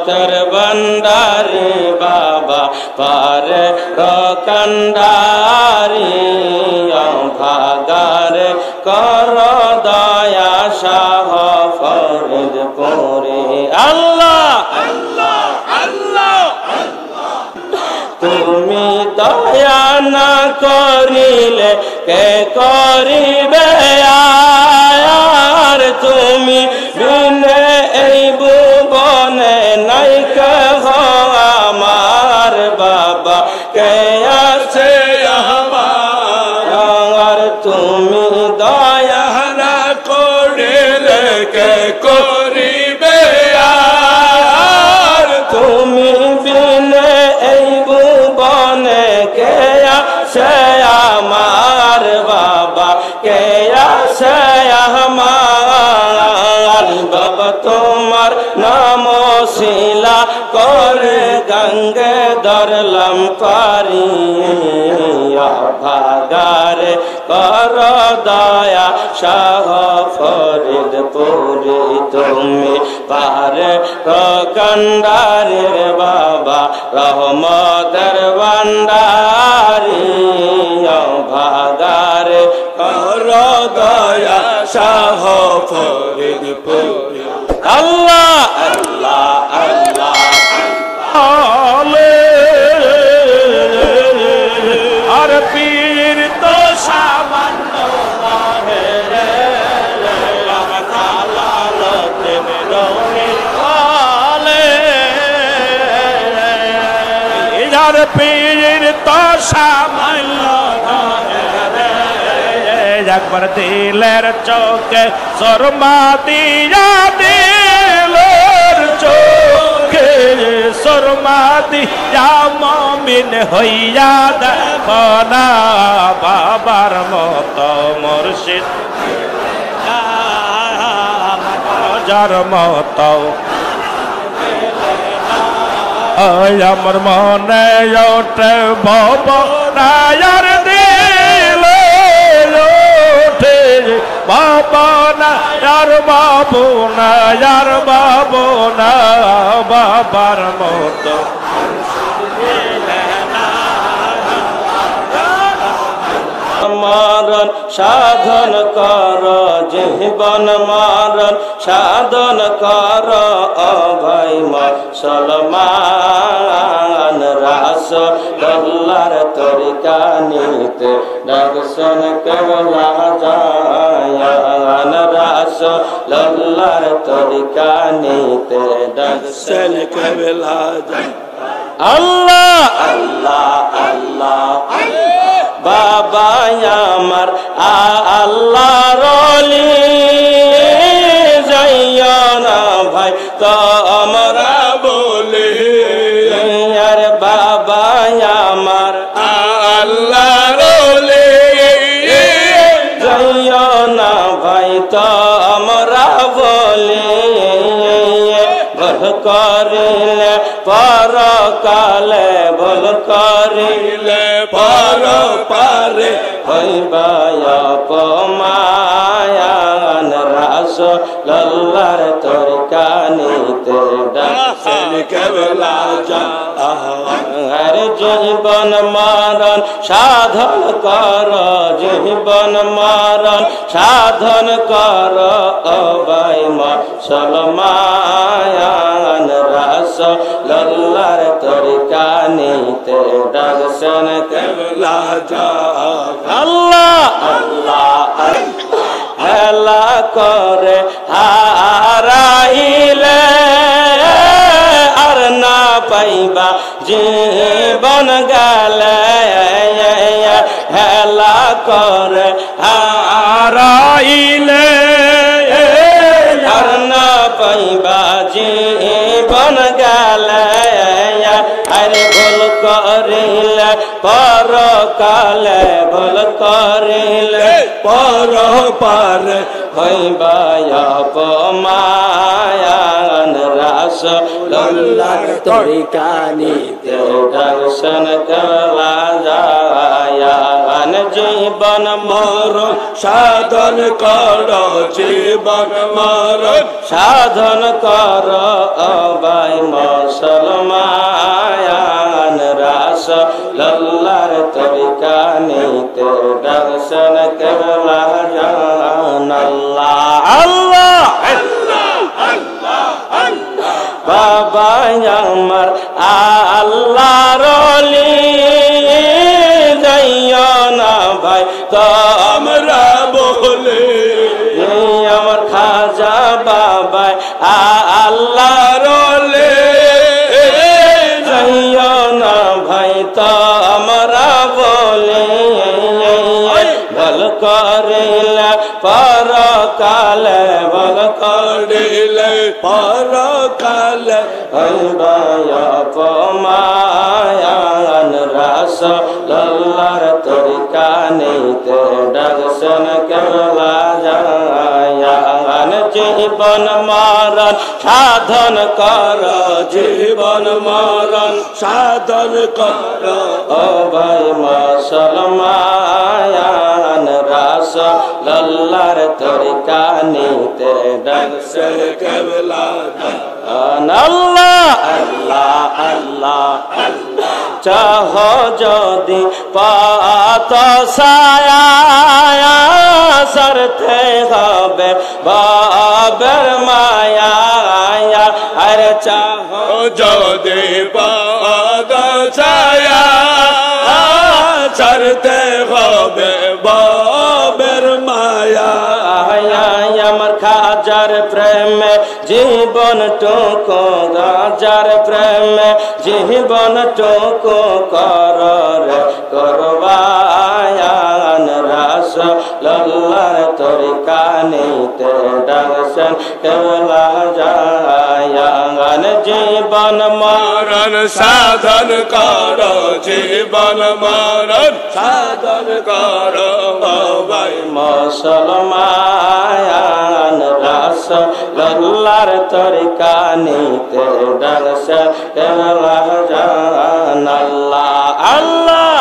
রহমতের ভান্ডারি বাবা পারে রকান্ডারি ভাগারে কর দয়া শাহ ফরিদপুরে আল্লাহ আল্লাহ আল্লাহ তুমি দয়া না করিলে কে করিবে আর তুমি বিনে এই ভুবনে নাই কেহ আমার বাবা কে আছে আমার তুমি দয়া না করিলে কে করিবে আর তুমি বিনে এই ভুবনে কে আছে আমার বাবা কে আছে আমার বাবা তোমার নাম শিলা করে গঙ্গে ধরলাম পারি ভাগারে কর দয়া শাহ ফরিদপুরে তুমি পারে রকান্ডারের বাবা রহমতের ভান্ডারি ভাগারে কর দয়া শাহ ফরিদপুরে আল্লাহ আল্লাহ আল্লাহ আর পীর তো সামান্য আর পীর তো সামান্য একবার দিলের চোখে শর্মা দিয়া দিলের চোখে শর্মা দিয়া মমিন হইয়া দেখো না বাবার মতো মুর্শিদ যার মতো আমার মনে ওঠে বাবার দিল ওঠে বাবা না যার বাবু না যার বাবু না বাবার মতো মারণ সাধন কর জীবন মারণ সাধন কর অভয় মুসলমান রাসূলুল্লাহর তরিকা নিতে দর্শন কেবলা জায়ান রাসূলুল্লাহর তরিকা নিতে দর্শন কেবলা জায়ান আল্লাহ আল্লাহ আল্লাহ বাবা আমার আল্লাহর ওলি যাইও না ভাই তো আমরা বলি আর বাবা আমার আল্লাহর ওলি যাইও না ভাই তো আমরা বলি ভুল করিলে পরকালে ভুল করিলে পর পারে হইবা অপমান রাসূলুল্লাহর তরিকা নিতে দর্শন কেবলা জাহার জীবন মরণ সাধন কর জীবন মরণ সাধন কর অবাই মুসলমান রাসূলুল্লাহর তরিকা নিতে দর্শন কেবলা আল্লাহ আল্লাহ হেলা করে হারাইলে আর না পাইবা জীবন গেলে হেলা করে হারাইলে আর না পাইবা জীবন গেলে আরে ভুল করিলে পরকালে ভুল করিলে পর পারে হইবা অপমান রাসূলুল্লাহর তরিকা নিতে দর্শন করা যায় জীবন মরণ সাধন কর জীবন মরণ সাধন কর ভাই মুসলমান রাসূলুল্লাহর তরিকা নিতে দর্শন কেবলা জান আল্লাহ আল্লাহ বাবা আমার আল্লাহর ওলি যাইও না ভাই তোমরা বলে আমার খাজা বাবা আল্লাহর ওলি যাইও না ভাই তোমরা বলে বল করিলে পরকালে বল করিলে পরকালে অপমান রাসূলুল্লাহর তরিকা নিতে দর্শন কেবলা জান জীবন মরণ সাধন কর জীবন মরণ সাধন কর ও ভাই মুসলমান রাসূলুল্লাহর তরিকা নিতে দর্শন কেবলা আল্লাহ আল্লাহ আল্লাহ চাহ যদি পাত ছায়া সরতে হবে বাবের মায়া আরে চাহ যদি পাদ ছায়া ছাড়তে হবে বাবের মায়া আমার খাজার প্রেমে জীবন টুকু রাজার প্রেমে জীবন টুকু কর রে করবায়ান রাসূলুল্লাহর তরিকা নিতে দর্শন কেবলা জায়ান জীবন মরণ সাধন কর জীবন মরণ সাধন কর ভাই মুসলমান রাসূলুল্লাহর তরিকা নিতে দর্শন কেবলা জান আল্লাহ আল্লাহ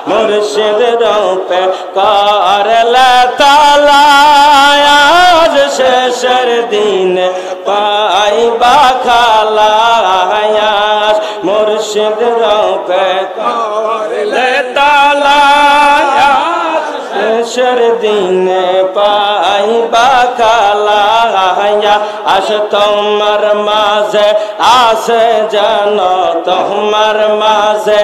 মুর্শিদ রূপে করলে তালা আজ শেষের দিন পাইবা খালা মুর্শিদ রূপে করলে তালা শেষের দিন পাইবা খালা আস তোমার মাঝে আসে যেন তোমার মাঝে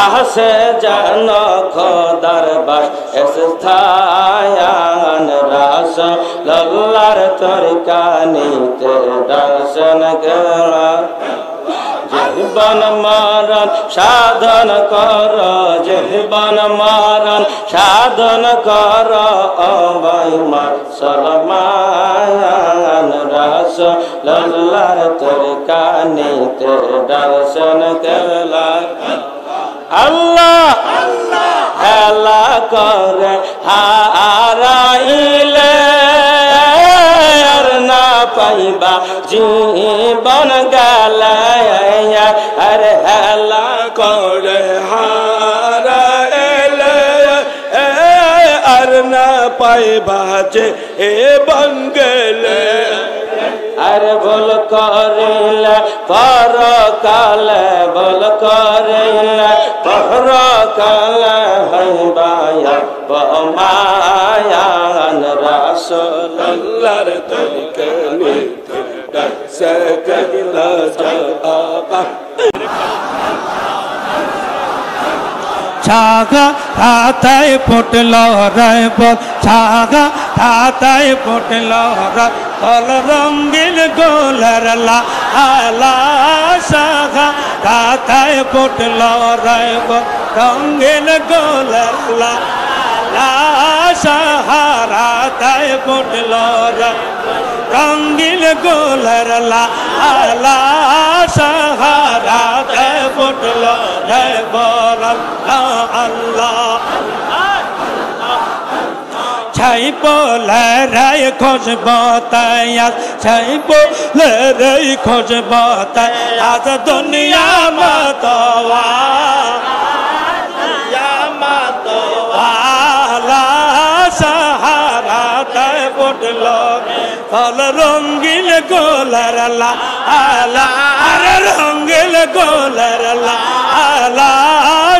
আসে যেন খোদার বাস স্থান রাসূলুল্লাহর তরিকা নিতে দর্শন কেবলা জীবন মরণ সাধন কর জীবন মরণ সাধন কর ভাই মুসলমান রাসূলুল্লাহর তরিকা নিতে দর্শন কেবলা আল্লাহ হেলা করে হারাইলে আর না পাইবা জীবন গেলায়া আরে হেলা করে হারাইলে আর না পাইবা যে এ বঙ্গলে আরে বল করিলে পরকালে বল করিলে পরকালে হইবায়া বমায়ান রাসূলুল্লাহর তরিকা নিতে দর্শন কেবলা জান ছাগা হাতায় ফুটল রায় বল ছাগা হাতায় ফুটল রায় বল রঙিন গোলার লা ছাগা হাতায় ফুটল রায় বল রঙিন গোলার লা সাহারাতায় ফুটল রায় রঙিন গোলার লা সাহারাতায় ফুটল রায় বল আল্লাহ ছাই পোলে রায় খোঁজ বতায় ছাই পোলে রায় খোঁজ বতায় আজ দুনিয়া মতওয়া ফুটলো ফল রঙ্গিল গোলার আলা আলা আরে রঙ্গিল গোলার আলা আলা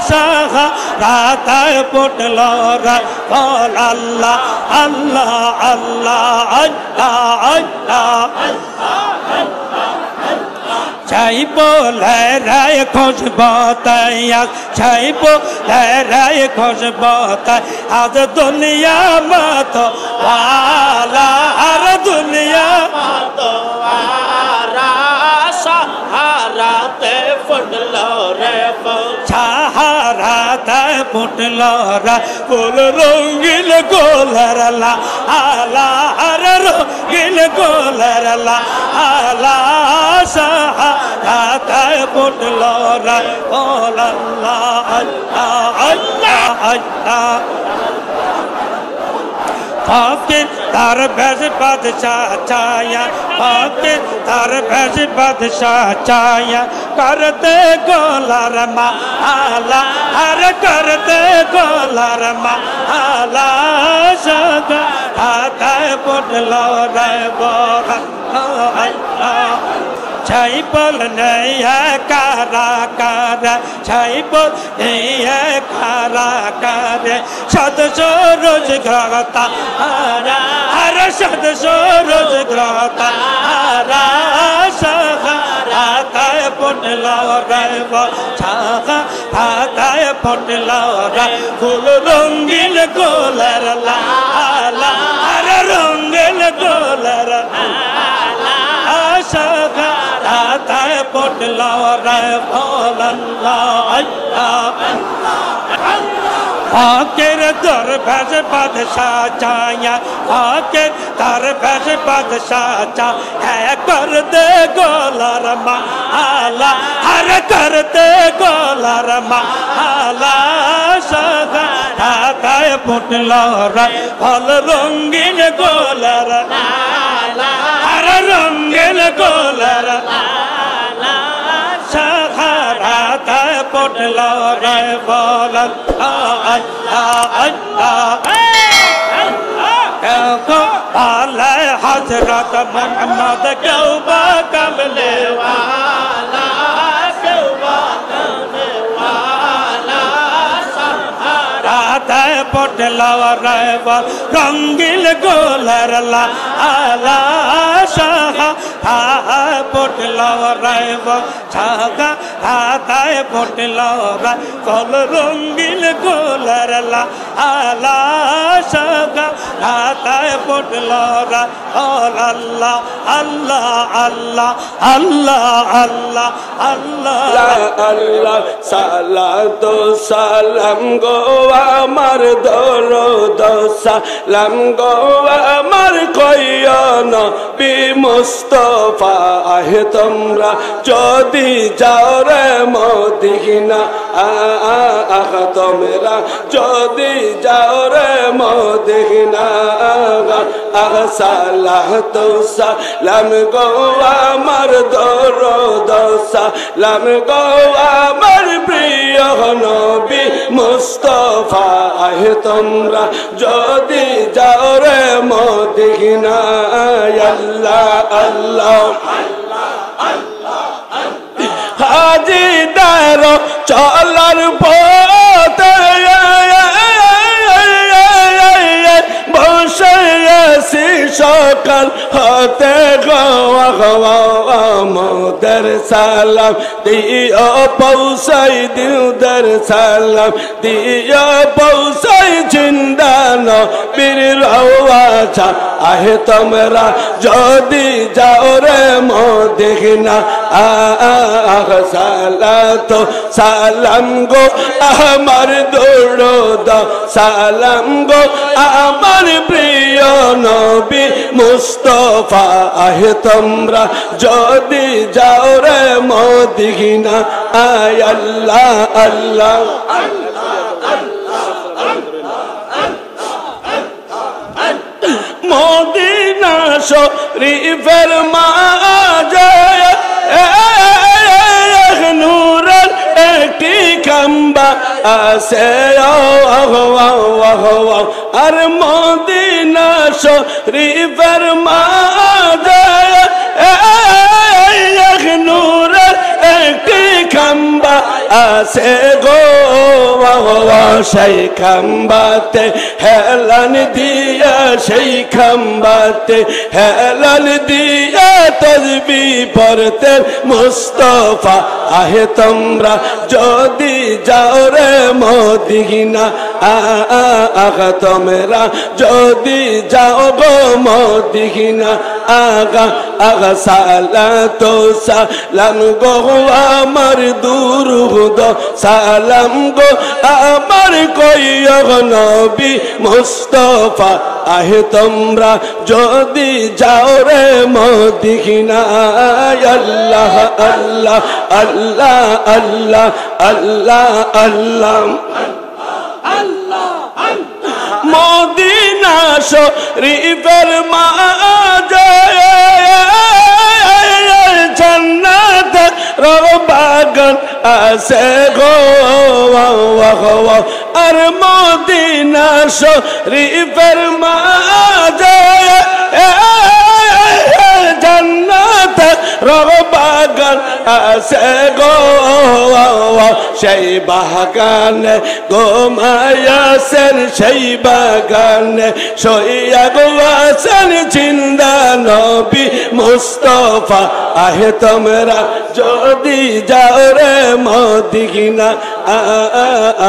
শাখা রাতায় ফুটলো ফল আল্লাহ আল্লাহ আল্লাহ আল্লাহ আল্লাহ চাইবো লড়াই খুশবু তাইয়া চাইবো লড়াই খুশবু তাই আজ দুনিয়া মত ওয়ালা আর দুনিয়া মত ওয়ারা সাহারাতে ফুটলো রে সাহারাতে ফুটলো রে ফুল রঙিল গোলার আলা আলা আর রঙিল গোলার আলা আলা সাহারাতে ফুটলো রে ফুল আল্লাহ আল্লাহ আল্লাহ আল্লাহ फकीर तार भैस बादशाह चाया फकीर तार भैस बादशाह चाया करते गोलार माला हर करते गोलार माला सगा आता पुटलो रे बोला छाई बोल नहीं है कारा कारा छाई बोल नहीं है कारा कारे सद सो रोज ग्रहता हरा सद सो रोज ग्रहता हरा सगा आता पुटलो रे वो छागा आता पुटलो रे फूल रंगीन गोलर लाला हरा रंगीन गोलर सगा आता पुटलो रे फूल अल्लाह फकीर दर भैस बादशाह चाया फकीर दर भैस बादशाह चा है कर दे गोलार माला हर कर दे गोलार माला सगा आता पुटलो रे फल रंगीन गोलार लाला हर रंगीन गोलार लाला सगा आता पुटलो रे फल हजरत मोहम्मद कौबा कमले वाला कौबा कमले वाला रात पुटलो रे रंगील गोलर लाला शाह पुटलो रे छागा आता पुटलो रे फल रंगील गोलर लाला शागा आता पुटलो रे अल्लाह अल्लाह अल्लाह अल्लाह अल्लाह अल्लाह अल्लाह सालातो सालाम गो আমার দরুদ সালাম গো আমার কইও নবী মুস্তাফা আহে তোমরা যদি যাও রে মদিনা তোমরা যদি যাও রে মদিনা সালাতো সালাম গো আমার দরুদ সালাম গো আমার প্রিয় নবী মুস্তাফা আহে তোমরা যদি যাও রে মদিনা আল্লাহ আল্লাহ হাজিদার চলার পথে বসে আছি সকাল হতে মোদের সালাম দিও পৌঁছাই দিউদের সালাম দিও পৌঁছাই জিন্দা নবীর রওজা আহে তোমরা যদি যাও রে মদিনা সালাতো সালাম গো আমার দরুদ সালাম গো আমার প্রিয় নবী মুস্তাফা আহে তোমরা যদি যাও রে মদিনা আল্লাহ আল্লাহ মদিনা শরীফের মাঝে নূরের একটি খাম্বা আছে আর মদিনা শরীফের মাঝে এক নূরের একটি খাম্বা আছে গো সেই খাম্বাতে হেলান দিয়া সেই খাম্বাতে হেলান দিয়া তসবি পড়তে মুস্তফা আহে তোমরা যদি যাও রে মদিনা আগা তোমরা যদি যাও গো মদিনা আগা আগা সালাতু সালাম গো আমার দুরুদ সালাম গো আমার কইয় নবী মুস্তফা আহে তোমরা যদি যাও রে মদিনা আল্লাহ আল্লাহ আল্লাহ আল্লাহ আল্লাহ আল্লাহ মদিনা শরীফের মাঝে জান্নাত বাগান আছে গো আর মদিনা শরীফের মাঝে জান্নাত বাগান আছে গো সেই বাগানে ঘুমায়াছেন সেই বাগানে শইয়া গোয়াছেন জিন্দা নবী মুস্তফা আহে তোমরা যদি যাও রে মদিনা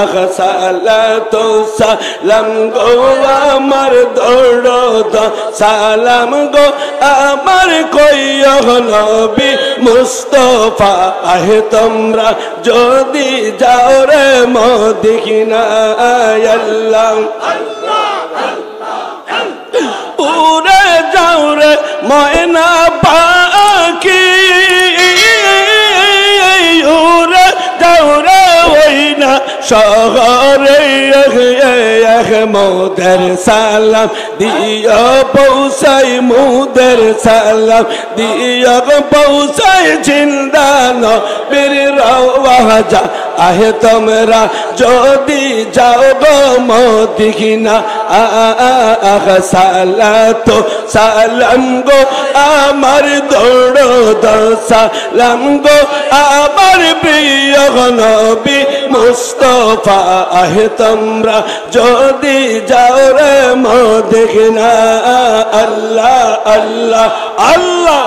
আগা সালাতু সালাম গো আমার দরুদ সালাম গো আমার কইয় নবী মুস্তফা আহে তোমরা যদি যাও রে মদিনা আল্লাহ উড়ে যাও রে ময়না পাখি উড়ে যাও রে ওই না শহরে মোদের সালাম দিও পৌঁছাই মোদের সালাম দিও পৌঁছাই জিন্দা নবীর রওজা আহে তোমরা যদি যাও গো মদিনা আগা সালাতু সালাম গো আমার দরুদ সালাম গো আমার প্রিয় নবী মুস্তফা আহে তোমরা যদি যাও রে মদিনা আল্লাহ আল্লাহ আল্লাহ